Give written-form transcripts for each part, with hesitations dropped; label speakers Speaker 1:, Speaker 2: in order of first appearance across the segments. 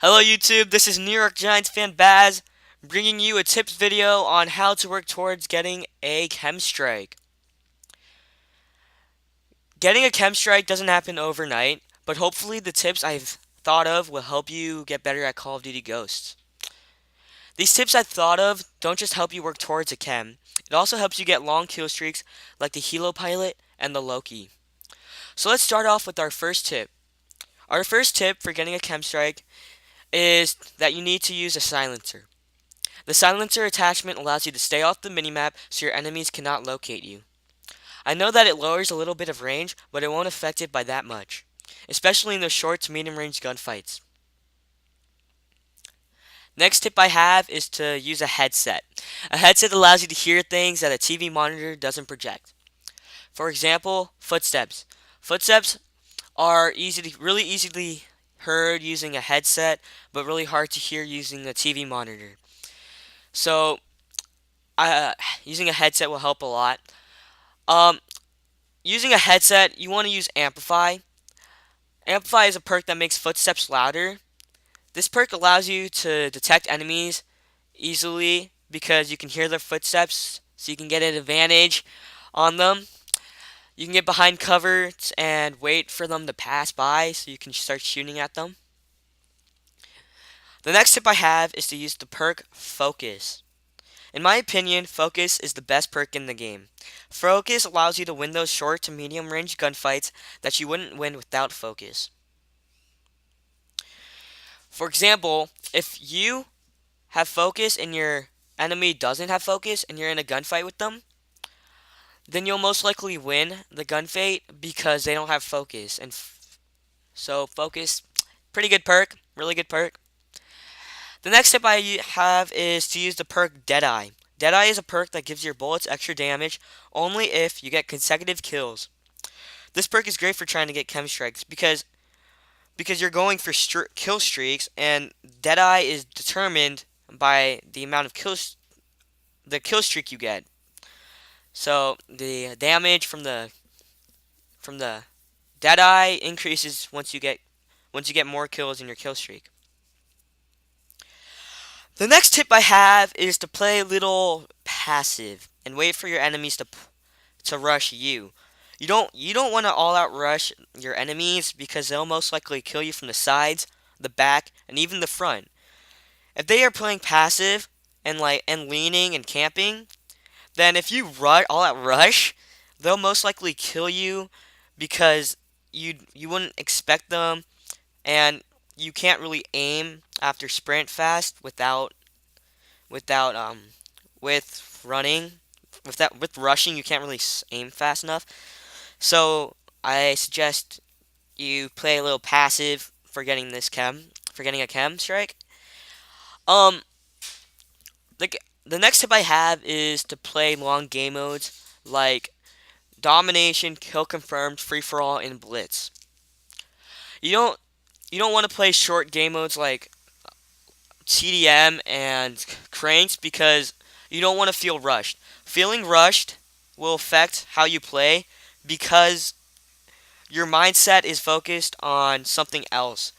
Speaker 1: Hello YouTube, this is New York Giants fan Baz, bringing you a tips video on how to work towards getting a chem strike. Getting a chem strike doesn't happen overnight, but hopefully the tips I've thought of will help you get better at Call of Duty Ghosts. These tips I've thought of don't just help you work towards a chem, it also helps you get long kill streaks like the Helo Pilot and the Loki. So let's start off with our first tip. Our first tip for getting a chem strike is that you need to use a silencer. The silencer attachment allows you to stay off the minimap so your enemies cannot locate you. I know that it lowers a little bit of range, but it won't affect it by that much, especially in those short to medium range gunfights. Next tip I have is to use a headset. A headset allows you to hear things that a TV monitor doesn't project. For example, footsteps. Footsteps are really easily heard using a headset, but really hard to hear using a TV monitor. So, uh, using a headset will help a lot. Um, Using a headset, you want to use Amplify. Amplify is a perk that makes footsteps louder. This perk allows you to detect enemies easily because you can hear their footsteps, so you can get an advantage on them. You can get behind covers and wait for them to pass by so you can start shooting at them. The next tip I have is to use the perk Focus. In my opinion, Focus is the best perk in the game. Focus allows you to win those short to medium range gunfights that you wouldn't win without Focus. For example, if you have Focus and your enemy doesn't have Focus and you're in a gunfight with them, then you'll most likely win the gunfight because they don't have Focus. So Focus, pretty good perk, really good perk. The next tip I have is to use the perk Deadeye. Deadeye is a perk that gives your bullets extra damage only if you get consecutive kills. This perk is great for trying to get chem strikes because you're going for kill streaks, and Deadeye is determined by the amount of the kill streak you get. So the damage from the Deadeye increases once you get more kills in your kill streak. The next tip I have is to play a little passive and wait for your enemies to rush you. You don't want to all out rush your enemies because they'll most likely kill you from the sides, the back, and even the front. If they are playing passive and leaning and camping, then if you all out rush, they'll most likely kill you because you wouldn't expect them, and you can't really aim after sprint fast without with running with rushing. You can't really aim fast enough. So I suggest you play a little passive for getting a chem strike. Um, the the next tip I have is to play long game modes like domination, kill confirmed, free for all, and blitz. You don't you don't want to play short game modes like TDM and cranks because you don't want to feel rushed. Feeling rushed will affect how you play because your mindset is focused on something else.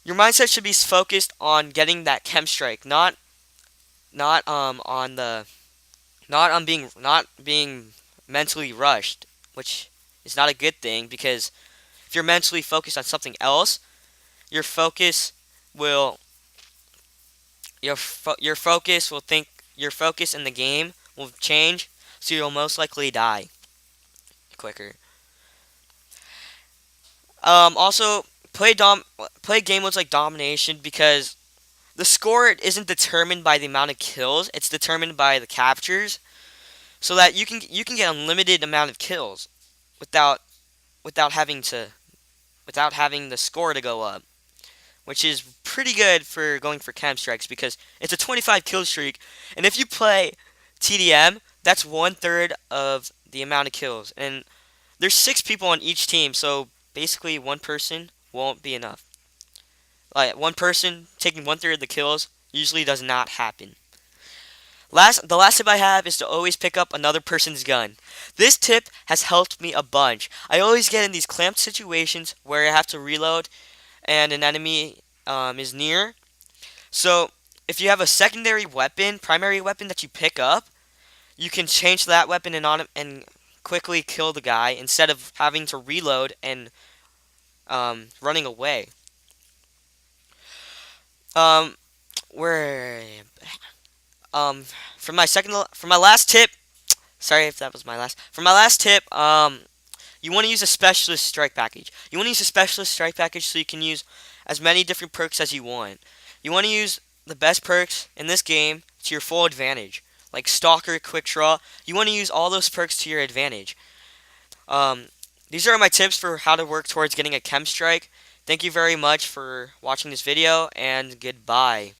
Speaker 1: Your mindset should be focused on getting that chem strike, not on the not being mentally rushed, which is not a good thing because if you're mentally focused on something else, your focus will your focus will think your focus in the game will change, so you'll most likely die quicker. Also play game modes like domination because the score isn't determined by the amount of kills; it's determined by the captures, so that you can get unlimited amount of kills without without having to without having the score to go up, which is pretty good for going for chem strikes because it's a 25 kill streak, and if you play TDM, that's 1/3 of the amount of kills, and there's 6 people on each team, so basically one person won't be enough. Like one person taking 1/3 of the kills usually does not happen. The last tip I have is to always pick up another person's gun. This tip has helped me a bunch. I always get in these clamped situations where I have to reload and an enemy is near. So if you have a secondary weapon, primary weapon that you pick up, you can change that weapon and quickly kill the guy instead of having to reload and running away. Um, where um, for my last tip. Sorry if that was my last. For my last tip, you want to use a specialist strike package. You want to use a specialist strike package so you can use as many different perks as you want. You want to use the best perks in this game to your full advantage, like Stalker, Quick Draw. You want to use all those perks to your advantage. Um, these are my tips for how to work towards getting a K.E.M strike. Thank you very much for watching this video, and goodbye.